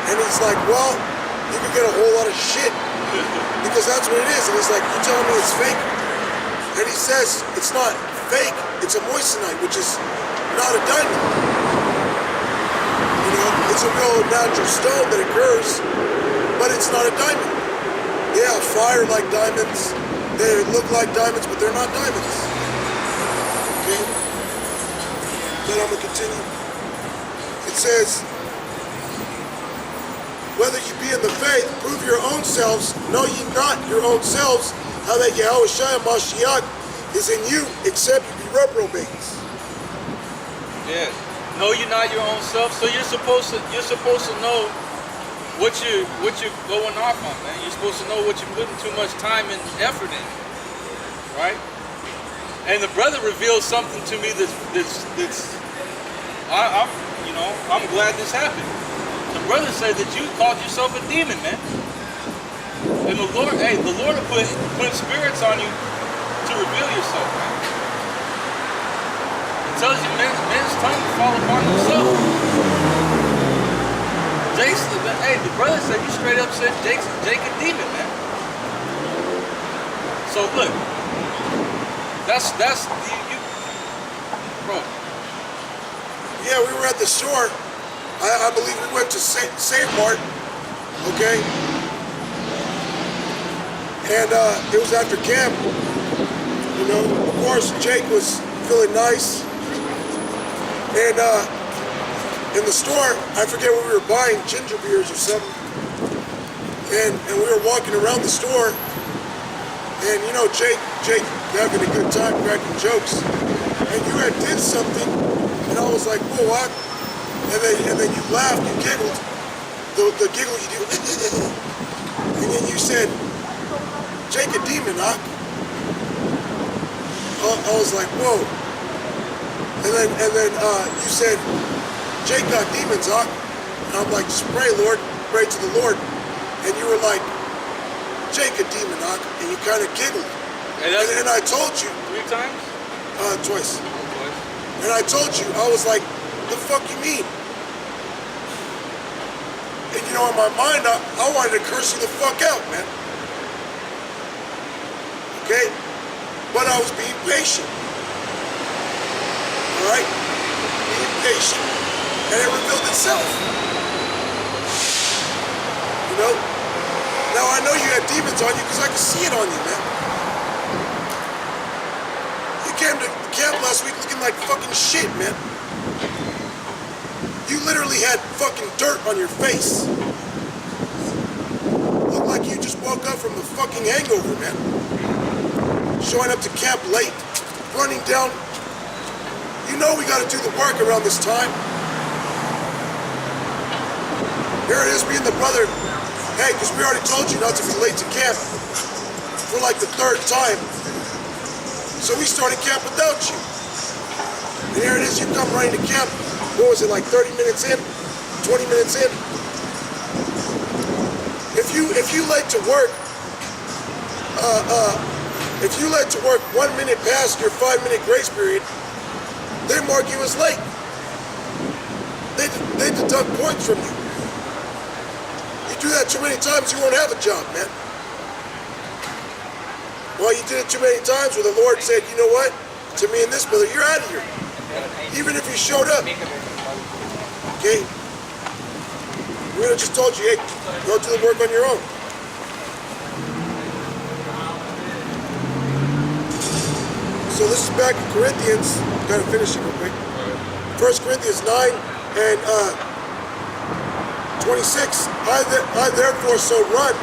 And he's like, well, you can get a whole lot of shit because that's what it is. And he's like, you're telling me it's fake? And he says, it's not fake, it's a moissanite, which is not a diamond. You know, it's a real natural stone that occurs, but it's not a diamond. Yeah, fire like diamonds, they look like diamonds, but they're not diamonds. Okay? Then I'm gonna continue. It says, whether you be in the faith, prove your own selves, know ye not your own selves, how that Yahushua Mashiach is in you, except you be reprobates. Yeah. Know you not your own self. So you're supposed to know what you're going off on, man. You're supposed to know what you're putting too much time and effort in. Right? And the brother revealed something to me I'm glad this happened. The brother said that you called yourself a demon, man. And the Lord will put spirits on you to reveal yourself, man. It tells you men's tongue to fall upon themselves. The brother said you straight up said Jake a demon, man. So look, that's bro. Yeah, we were at the store. I believe we went to Save Mart, okay? And it was after camp. You know, of course, Jake was feeling nice. And in the store, I forget what we were buying, ginger beers or something. And we were walking around the store. And you know, Jake having a good time cracking jokes. And you had did something, and I was like, whoa, what? And then you laughed, you giggled. The giggle you do. And then you said, Jake a demon, huh? I was like, whoa. And then you said, Jake got demons, huh? And I'm like, just pray, Lord, pray to the Lord. And you were like, Jake a demon, huh? And you kind of giggled. And I told you. 3 times? Twice. And I told you, I was like, the fuck you mean? And you know, in my mind, I wanted to curse you the fuck out, man. Okay? But I was being patient. Alright? Being patient. And it revealed itself. You know? Now I know you had demons on you because I could see it on you, man. You came to camp last week looking like fucking shit, man. You literally had fucking dirt on your face. Looked like you just woke up from the fucking hangover, man. Showing up to camp late, running down. You know we gotta do the work around this time. Here it is being the brother. Hey, because we already told you not to be late to camp for like the 3rd time. So we started camp without you. And here it is, you come running to camp. What was it, like 30 minutes in? 20 minutes in? If you late to work, if you late to work 1 minute past your 5-minute grace period, they mark you as late. They deduct points from you. You do that too many times, you won't have a job, man. Well, you did it too many times where the Lord said, you know what? To me and this brother, you're out of here. Even if you showed up. Okay? We would have just told you, hey, go do the work on your own. So this is back in Corinthians. Gotta finish it real quick. 1 Corinthians 9 and 26. I therefore so run,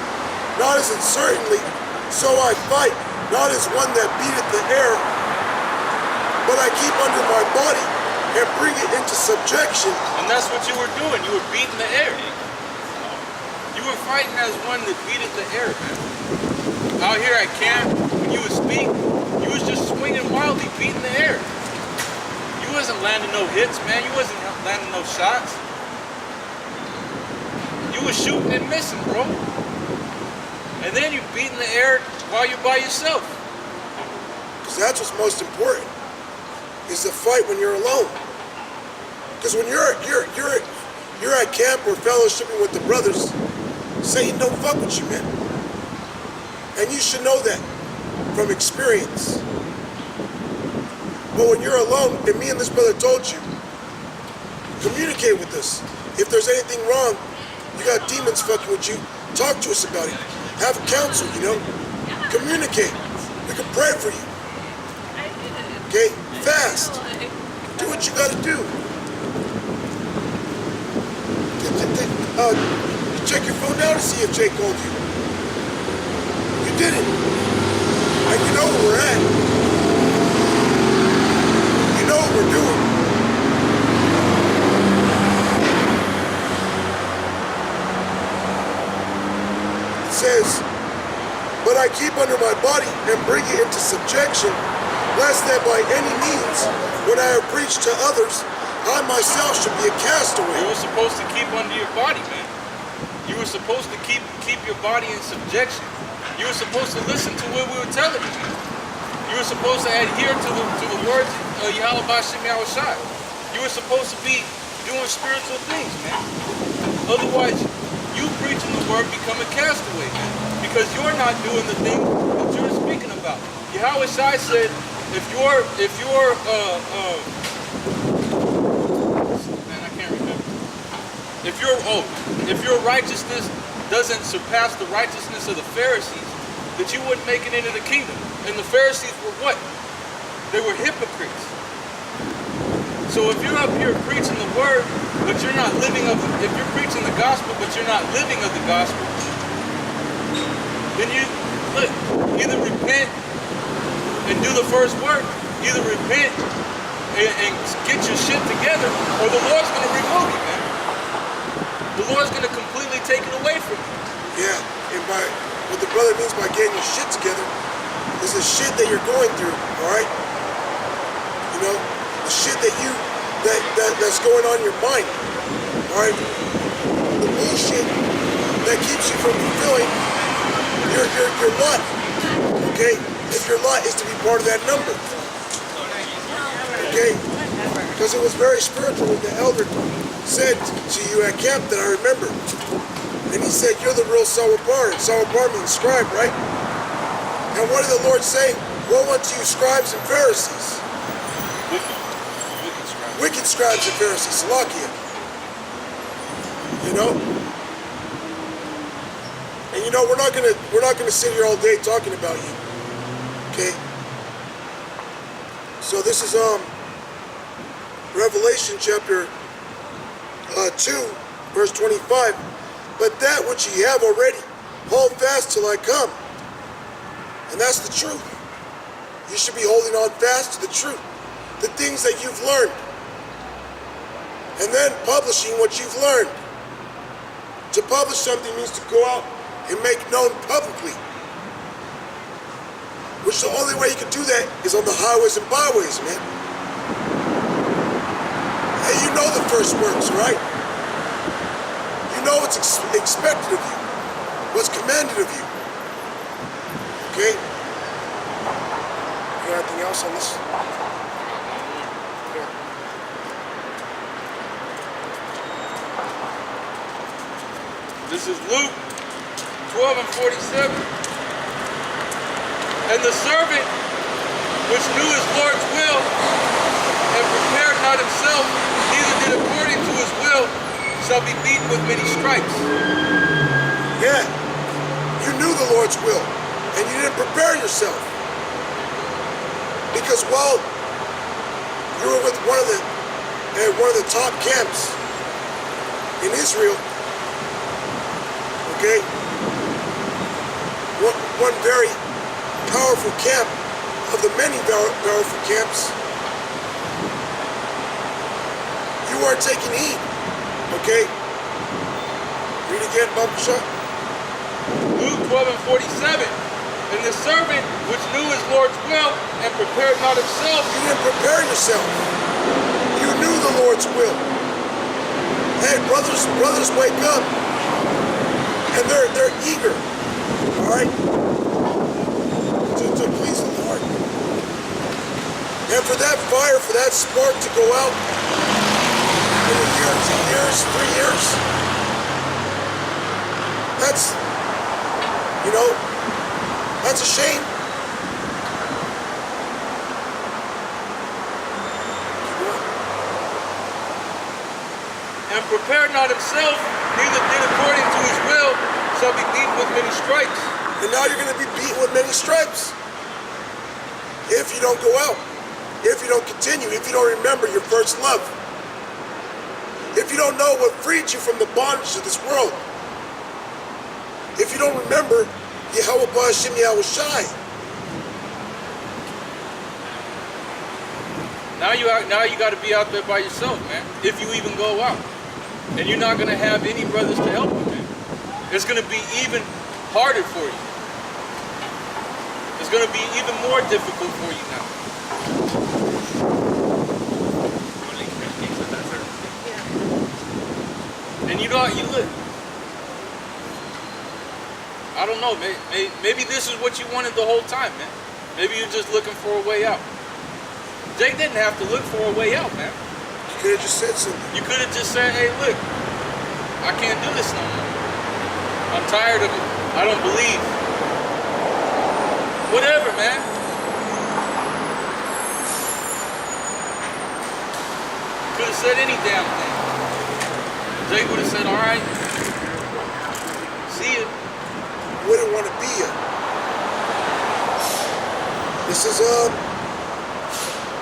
not as uncertainly, so I fight, not as one that beateth the air, but I keep under my body and bring it into subjection. And that's what you were doing. You were beating the air. You were fighting as one that beateth the air, man. Out here at camp, when you would speak, you was just swinging wildly, beating the air. You wasn't landing no hits, man. You wasn't landing no shots. You was shooting and missing, bro. And then you beating the air while you're by yourself. Because that's what's most important, is the fight when you're alone. Because when you're you're at camp or fellowshipping with the brothers, Satan don't fuck with you, man. And you should know that from experience. But when you're alone, and me and this brother told you, communicate with us. If there's anything wrong, you got demons fucking with you, talk to us about it. Have counsel, you know? Communicate. We can pray for you. Okay? Fast. Do what you gotta do. Check your phone now to see if Jay called you. You didn't. And you know where we're at. You know what we're doing. It says, but I keep under my body and bring it into subjection, lest that by any means, when I have preached to others, I myself should be a castaway. You were supposed to keep under your body, man. You were supposed to keep your body in subjection. You were supposed to listen to what we were telling you. You were supposed to adhere to the words of Yahweh Shem Yahushai. You were supposed to be doing spiritual things, man. Otherwise, you preaching the word become a castaway, man. Because you're not doing the thing that you're speaking about. Yahweh Shai said, if your righteousness doesn't surpass the righteousness of the Pharisees, that you wouldn't make it into the kingdom. And the Pharisees were what? They were hypocrites. So if you're up here preaching the word, but you're not living if you're preaching the gospel, but you're not living of the gospel, then either repent and do the first work, either repent and get your shit together, or the Lord's going to remove you, man. The Lord's going to completely take it away from you. Yeah, and by what the brother means by getting your shit together is the shit that you're going through, all right? You know, the shit that's going on in your mind, all right? The bullshit that keeps you from fulfilling your lot, okay? If your lot is to be part of that number, okay? Because it was very spiritual what the elder said to you at camp that I remember. And he said, you're the real Sawapar. And Sawapar means scribe, right? And what did the Lord say? Woe unto you, scribes and Pharisees. Wicked scribes and Pharisees. Salakia. You know? And you know, we're not gonna sit here all day talking about you. Okay? So this is Revelation chapter 2, verse 25. But that which ye have already, hold fast till I come. And that's the truth. You should be holding on fast to the truth. The things that you've learned. And then publishing what you've learned. To publish something means to go out and make known publicly. Which the only way you can do that is on the highways and byways, man. And you know the first works, right? You know what's expected of you, what's commanded of you. Okay? You got anything else on this? Yeah. This is Luke 12 and 47. And the servant which knew his Lord's will and prepared not himself, neither did according to his will, shall be beaten with many stripes. Yeah, you knew the Lord's will, and you didn't prepare yourself. Because while you were with one of the top camps in Israel, okay, one very powerful camp of the many powerful camps, you weren't taking heed. Okay? Read again, Baba Shah. Luke 12 and 47. And the servant which knew his Lord's will and prepared not himself. You didn't prepare yourself. You knew the Lord's will. Hey, brothers, wake up. And they're eager. Alright? To please the Lord. And for that fire, for that spark to go out, in a year, 2 years, 3 years. That's, you know, that's a shame. And prepared not himself, neither did according to his will, shall be beaten with many stripes. And now you're going to be beaten with many stripes. If you don't go out, if you don't continue, if you don't remember your first love, if you don't know what freed you from the bondage of this world, if you don't remember Yahweh Ba'Hashem Yahweh Shai. Now you got to be out there by yourself, man. If you even go out, and you're not going to have any brothers to help you, man. It's going to be even harder for you. It's going to be even more difficult for you now. And you look. I don't know, maybe this is what you wanted the whole time, man. Maybe you're just looking for a way out. Jake didn't have to look for a way out, man. You could have just said something. You could have just said, hey, look, I can't do this no more. I'm tired of it. I don't believe. Whatever, man. Could have said any damn thing. Jake would have said, all right, see you. Wouldn't want to be here. This is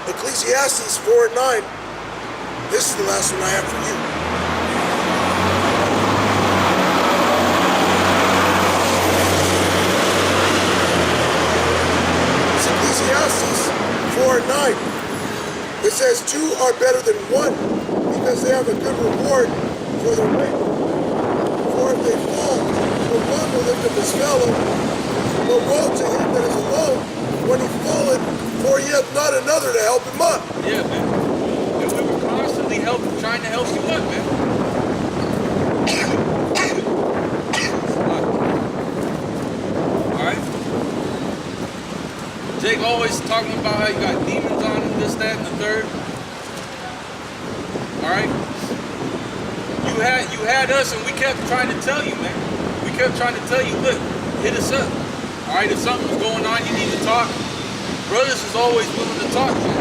Ecclesiastes 4:9. This is the last one I have for you. It's Ecclesiastes 4:9. It says, two are better than one, because they have a good reward for their labor. For if they fall, the one will lift up his fellow, but woe to him that is alone when he falleth, for he hath not another to help him up. Yeah, man. And we were constantly trying to help you up, man. Alright? Jake always talking about how you got demons on him, this, that, and the third. Alright? You had us, and we kept trying to tell you, man. We kept trying to tell you, look, hit us up. Alright, if something's going on, you need to talk. Brothers is always willing to talk, man.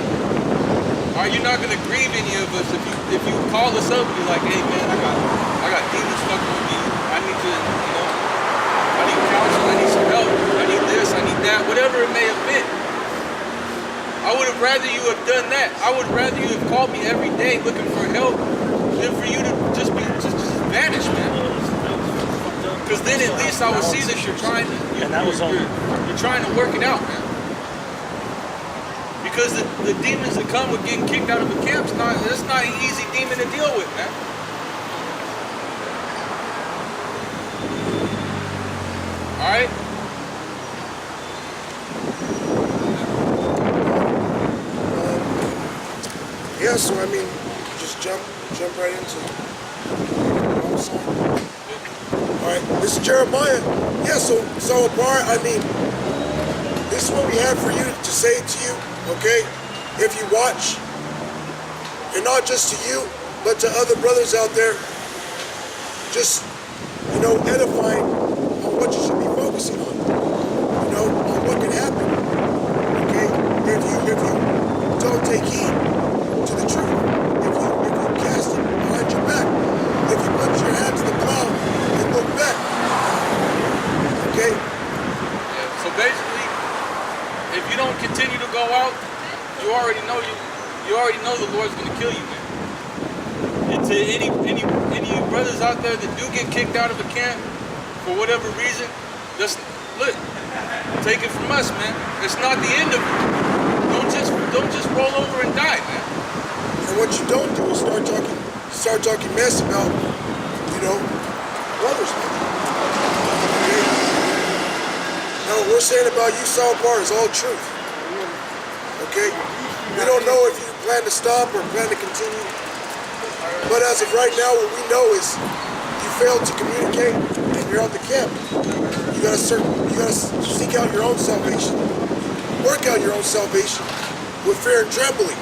Alright, you're not gonna grieve any of us if you call us up and be like, hey man, I got demons fucking with me. I need to, I need counsel, I need some help, I need this, I need that, whatever it may have been. I would have rather you have done that. I would rather you have called me every day looking for help than for you to just vanish, man. Because then at least I would see that you're trying to you're trying to work it out, man. Because the demons that come with getting kicked out of a camp, it's not an easy demon to deal with, man. Alright? Yeah, so I mean, just jump right into it. Alright, this is Jeremiah. Yeah, so apart, I mean, this is what we have for you to say to you, okay? If you watch, and not just to you, but to other brothers out there, just, edifying on what you should be focusing on, on what can happen, okay? If you don't take heed to the truth, if you cast it behind your back, if you put your hand to the plow and look back, okay? Yeah, so basically, if you don't continue to go out, you already know the Lord's gonna kill you, man. And to any brothers out there that do get kicked out of a camp for whatever reason, just look, take it from us, man. It's not the end of it. Don't just roll over and die, man. And what you don't do is start talking mess about, brothers, man. Okay? Now what we're saying about you, Salpar, is all truth. Okay? We don't know if you plan to stop or plan to continue. But as of right now, what we know is you failed to communicate and you're out the camp. You gotta seek out your own salvation. Work out your own salvation with fear and trembling.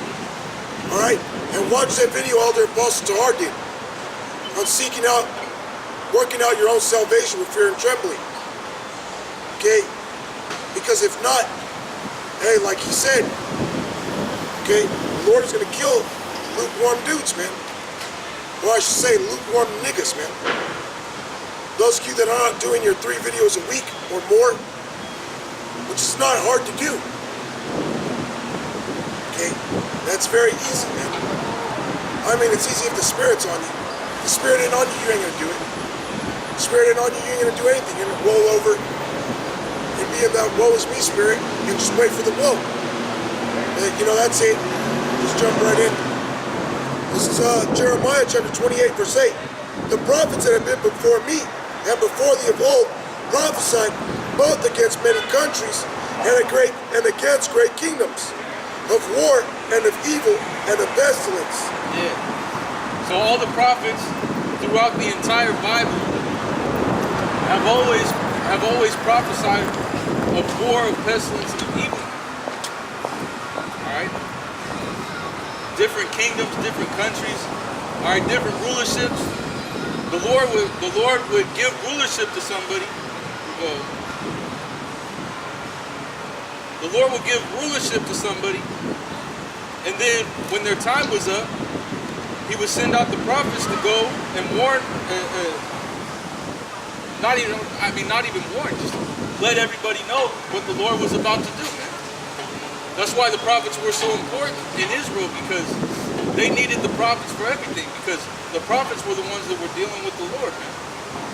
Alright? And watch that video Elder Apostle Tahar did on seeking out, working out your own salvation with fear and trembling. Okay? Because if not, hey, like he said, okay, the Lord is going to kill lukewarm dudes, man. Or I should say lukewarm niggas, man. Those of you that are not doing your 3 videos a week or more, which is not hard to do. Okay? That's very easy, man. I mean, it's easy if the Spirit's on you. If the Spirit ain't on you, you ain't going to do it. If the Spirit ain't on you, you ain't going to do anything. You're going to roll over and be in that woe is me spirit and just wait for the blow. And, you know, that's it. Just jump right in. This is Jeremiah chapter 28, verse 8. The prophets that have been before me and before thee of old prophesied both against many countries and against great kingdoms, of war and of evil and of pestilence. Yeah. So all the prophets throughout the entire Bible have always prophesied of war, of pestilence, and of evil. All right. Different kingdoms, different countries, all right, different rulerships. The Lord would give rulership to somebody. The Lord would give rulership to somebody, and then when their time was up, He would send out the prophets to go and warn. Not even warn, just let everybody know what the Lord was about to do, man. That's why the prophets were so important in Israel, because they needed the prophets for everything, because the prophets were the ones that were dealing with the Lord, man.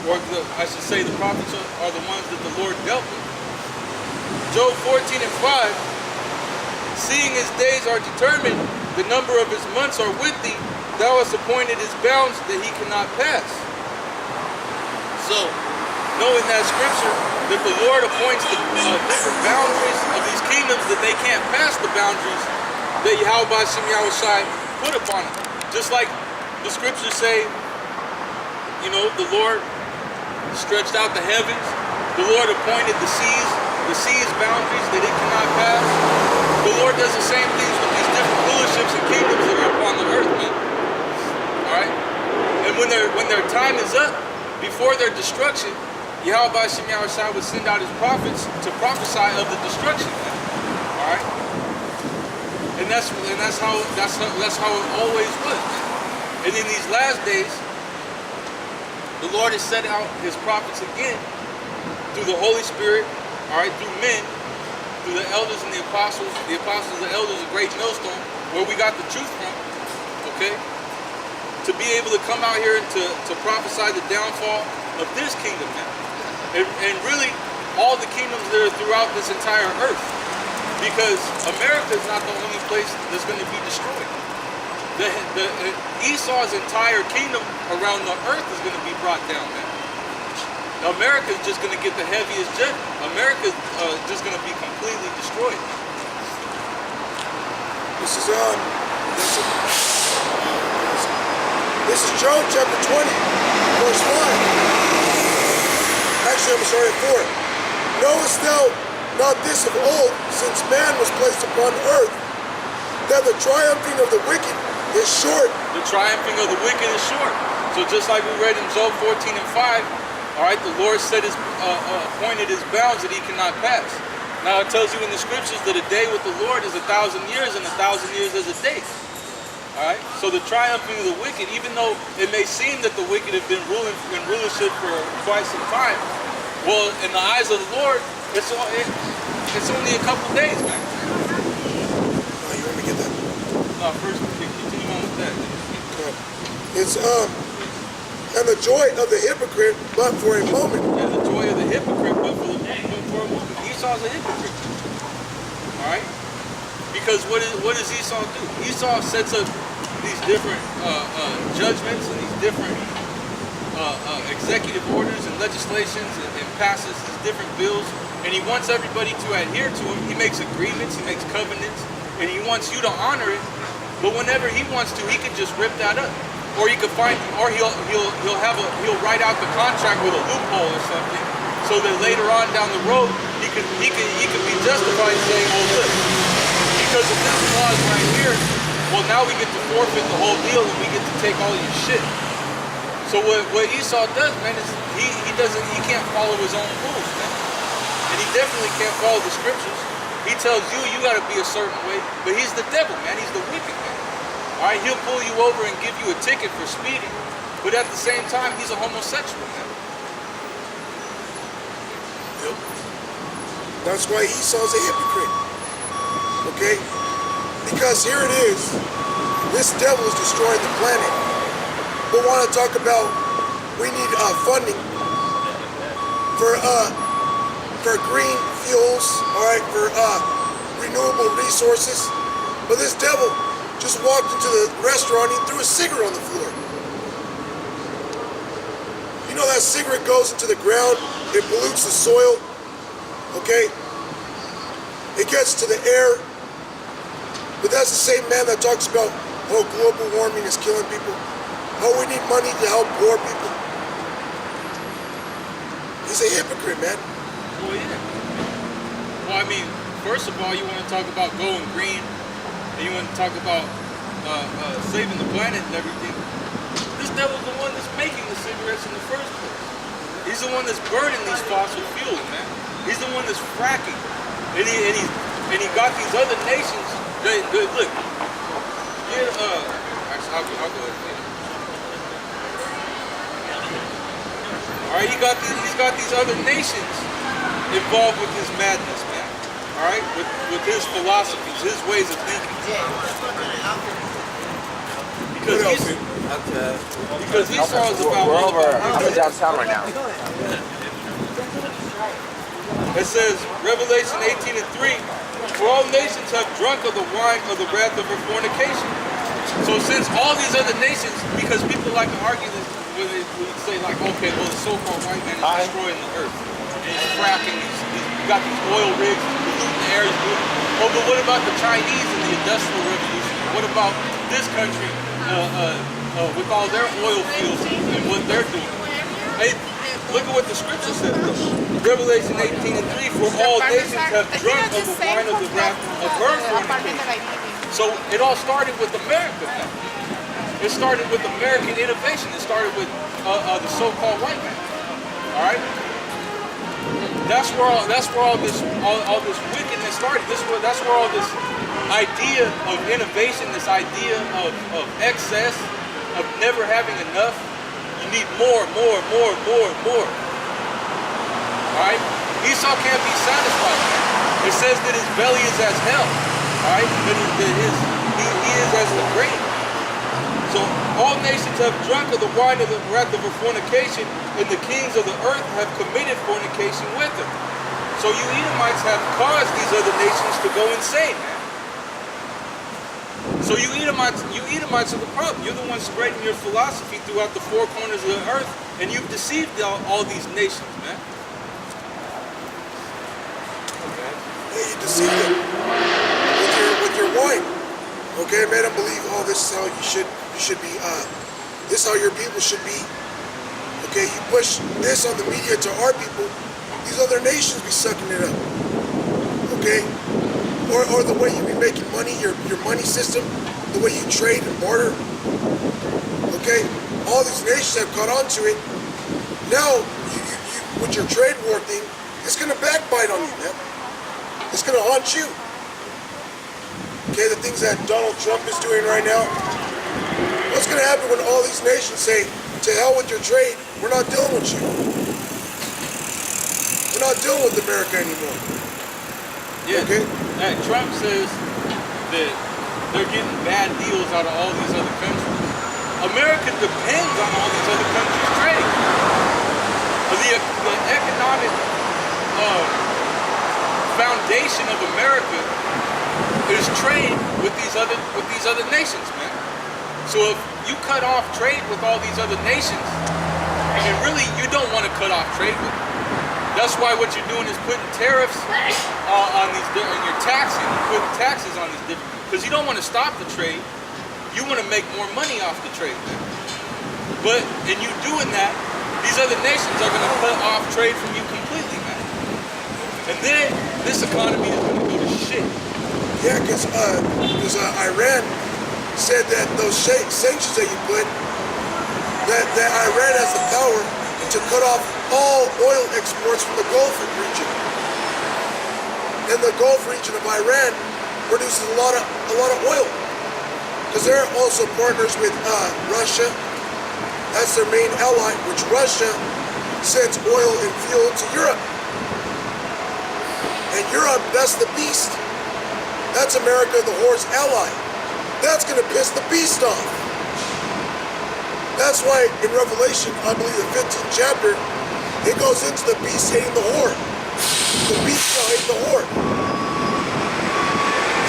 Or I should say the prophets are the ones that the Lord dealt with. Job 14 and 5, seeing his days are determined, the number of his months are with thee, thou hast appointed his bounds that he cannot pass. So, knowing that scripture, that the Lord appoints the different boundaries of these kingdoms, that they can't pass the boundaries that Yahweh Shem Yahushai put upon them. Just like the scriptures say, you know, the Lord stretched out the heavens, the Lord appointed the seas boundaries that it cannot pass. The Lord does the same things with these different rulerships and kingdoms that are upon the earth, man. Alright? And when their time is up, before their destruction, Yahweh Shem Yahushai would send out his prophets to prophesy of the destruction, man. Alright? And that's how it always was, man. And in these last days, the Lord has sent out his prophets again through the Holy Spirit, all right, through men, through the elders and the apostles, the elders, a great millstone, where we got the truth from, okay? To be able to come out here and to prophesy the downfall of this kingdom now. And really, all the kingdoms that are throughout this entire earth. Because America is not the only place that's going to be destroyed. Esau's entire kingdom around the earth is going to be brought down, man. America is just going to get the heaviest judgment. America is just going to be completely destroyed. This is Job chapter 20, verse 5. Actually, I'm sorry, 4. Knowest thou not this of old, since man was placed upon earth, that the triumphing of the wicked is short? The triumphing of the wicked is short. So just like we read in Job 14 and 5, all right, the Lord appointed his bounds that he cannot pass. Now it tells you in the scriptures that a day with the Lord is 1,000 years, and 1,000 years is a day. All right, so the triumphing of the wicked, even though it may seem that the wicked have been in rulership for quite some time, well, in the eyes of the Lord, it's only a couple days, man. Oh, you want me to get that? No, first continue on with that. It's and the joy of the hypocrite, but for a moment. And the joy of the hypocrite, but for a moment. Esau's a hypocrite. All right. Because what does Esau do? Esau sets up these different judgments and these different executive orders and legislations and passes these different bills, and he wants everybody to adhere to him. He makes agreements, he makes covenants, and he wants you to honor it. But whenever he wants to, he can just rip that up, or he could find, or he'll write out the contract with a loophole or something, so that later on down the road he could be justified saying, "Oh look, because of this clause right here, well, now we get to forfeit the whole deal and we get to take all your shit. So what Esau does, man, is he can't follow his own rules, man. And he definitely can't follow the scriptures. He tells you gotta be a certain way, but he's the devil, man. He's the wicked man. All right, he'll pull you over and give you a ticket for speeding, but at the same time, he's a homosexual, man. Yep. That's why Esau's a hypocrite. Okay? Because here it is. This devil is destroying the planet. But want to talk about we need funding for green fuels, all right, for renewable resources. But this devil just walked into the restaurant and threw a cigarette on the floor. You know that cigarette goes into the ground, it pollutes the soil, okay? It gets to the air. But that's the same man that talks about, oh, global warming is killing people. Oh, we need money to help poor people. He's a hypocrite, man. Well, yeah. Well, I mean, first of all, you want to talk about going green, and you want to talk about saving the planet and everything. This devil's the one that's making the cigarettes in the first place. He's the one that's burning these fossil fuels, man. He's the one that's fracking. And he got these other nations. Look. Yeah, actually, I'll go ahead and make it. All right, he's got these other nations involved with his madness, man. All right, with his philosophies, his ways of thinking. Because Esau is about all about. I'm in downtown right now. It says Revelation 18:3. For all nations have drunk of the wine of the wrath of her fornication. So since all these other nations, because people like to argue this, when they say like, okay, well the so-called white man is destroying the earth. And he's fracking, you got these oil rigs, polluting the air. Oh, but what about the Chinese and the Industrial Revolution? What about this country with all their oil fields and what they're doing? Hey, look at what the scripture says. Revelation 18:3, for all nations have drunk of the wine of the wrath of her fornication. So it all started with America. It started with American innovation. It started with the so-called white man. All right. That's where all this wickedness started. That's where all this idea of innovation, this idea of excess, of never having enough. You need more. Alright? Esau can't be satisfied. It says that his belly is as hell. Alright? That he is as the grave. So all nations have drunk of the wine of the wrath of her fornication, and the kings of the earth have committed fornication with her. So you Edomites have caused these other nations to go insane, man. So you Edomites are the problem. You're the ones spreading your philosophy throughout the four corners of the earth, and you've deceived all these nations, man. Yeah, you deceived them with your wine. Okay, made them believe, oh, this is how you should be. This is how your people should be. Okay, you push this on the media to our people. These other nations be sucking it up. Okay, or the way you be making money, your money system, the way you trade and barter. Okay, all these nations have caught on to it. Now, you with your trade war thing, it's gonna backbite on you, man. It's gonna haunt you. Okay, the things that Donald Trump is doing right now. What's gonna happen when all these nations say, to hell with your trade, we're not dealing with you. We're not dealing with America anymore. Yeah. Okay? Trump says that they're getting bad deals out of all these other countries. America depends on all these other countries' trade. The economic foundation of America is trade with these other nations, man. So if you cut off trade with all these other nations, and really you don't want to cut off trade with them. That's why what you're doing is putting tariffs on these, and you're taxing, you're putting taxes on these different, because you don't want to stop the trade. You want to make more money off the trade, man. But in you doing that, these other nations are going to cut off trade from you completely, man. And then this economy is going to go to shit. Yeah, because Iran said that those sanctions that you put, that Iran has the power to cut off all oil exports from the Gulf region. And the Gulf region of Iran produces a lot of oil, because they're also partners with Russia. That's their main ally, which Russia sends oil and fuel to Europe. And Europe, that's the beast. That's America, the whore's ally. That's going to piss the beast off. That's why in Revelation, I believe the 15th chapter, it goes into the beast hating the whore. The beast shall hate the whore.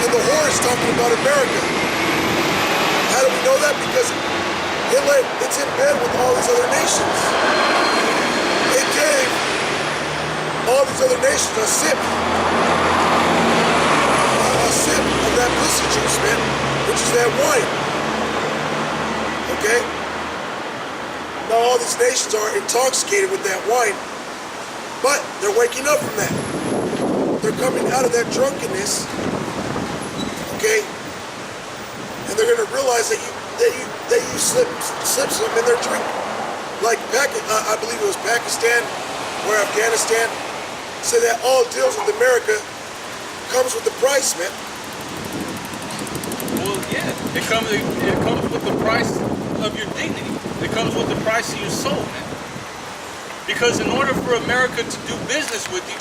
And the whore is talking about America. How do we know that? Because it's in bed with all these other nations. It gave all these other nations a sip of that pussy juice, man, which is that wine. Okay? Now all these nations are intoxicated with that wine, but they're waking up from that. They're coming out of that drunkenness, okay? And they're going to realize that you slip some in their drink. Like I believe it was Pakistan or Afghanistan said that all deals with America comes with the price, man. Well, yeah, it comes with the price of your dignity. It comes with the price of your soul, man. Because in order for America to do business with you,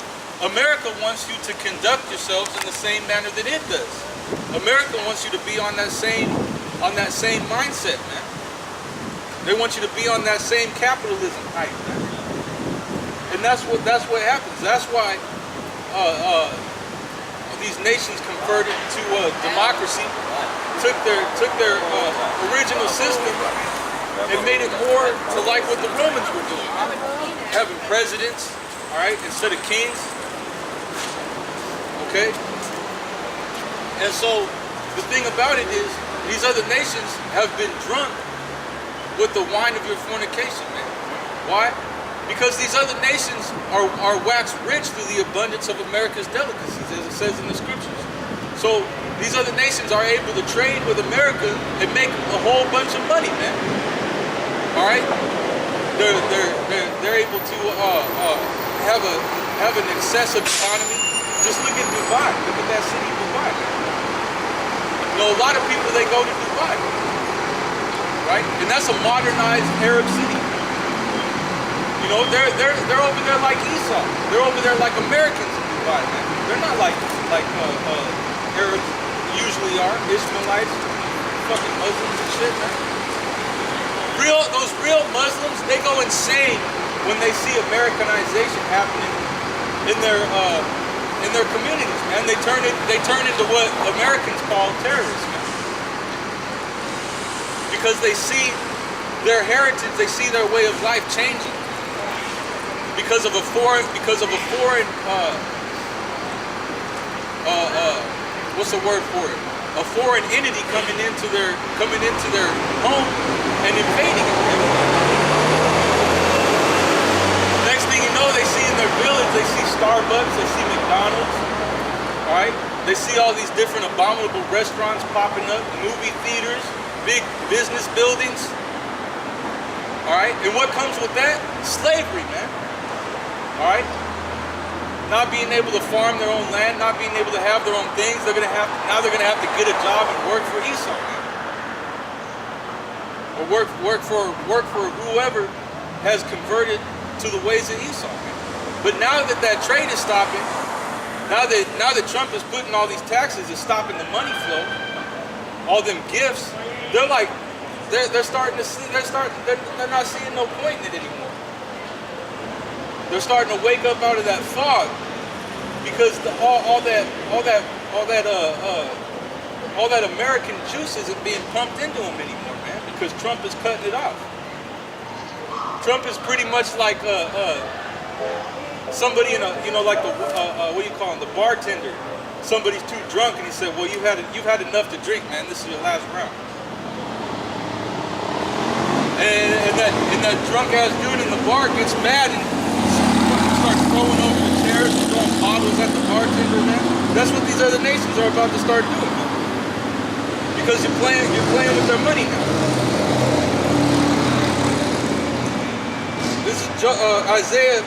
America wants you to conduct yourselves in the same manner that it does. America wants you to be on that same mindset, man. They want you to be on that same capitalism hype, man. And that's what happens. That's why these nations converted to democracy, took their original system and made it more to like what the Romans were doing, having presidents, all right, instead of kings. Okay. And so the thing about it is, these other nations have been drunk with the wine of your fornication, man. Why? Because these other nations are waxed rich through the abundance of America's delicacies, as it says in the scriptures. So these other nations are able to trade with America and make a whole bunch of money, man. All right, they're able to have an excessive economy. Just look at Dubai. Look at that city, Dubai. You know, a lot of people, they go to Dubai, right? And that's a modernized Arab city. You know, they're over there like Esau. They're over there like Americans in Dubai, man. They're not like Arabs usually are, Ishmaelites, fucking Muslims and shit, man. Those real Muslims, they go insane when they see Americanization happening in their communities, man. They turn into what Americans call terrorists, man. Because they see their heritage, they see their way of life changing because of a foreign what's the word for it? A foreign entity coming into their home and invading it. Next thing you know, they see in their village, they see Starbucks, they see McDonald's, all right? They see all these different abominable restaurants popping up, movie theaters, big business buildings, all right? And what comes with that? Slavery, man, all right? Not being able to farm their own land, not being able to have their own things, they're gonna have to get a job and work for Esau, man. Or work for whoever has converted to the ways of Esau, man. But now that trade is stopping, now that Trump is putting all these taxes, is stopping the money flow, all them gifts, they're starting to see, they're not seeing no point in it anymore. They're starting to wake up out of that fog, because all that American juice isn't being pumped into them anymore, man. Because Trump is cutting it off. Trump is pretty much like somebody in like the what do you call him, the bartender. Somebody's too drunk and he said, "Well, you've had enough to drink, man. This is your last round." And that drunk ass dude in the bar gets mad and starts throwing over the chairs and throwing bottles at the bartender, man. That's what these other nations are about to start doing, man. Because you're playing with their money now. This is Isaiah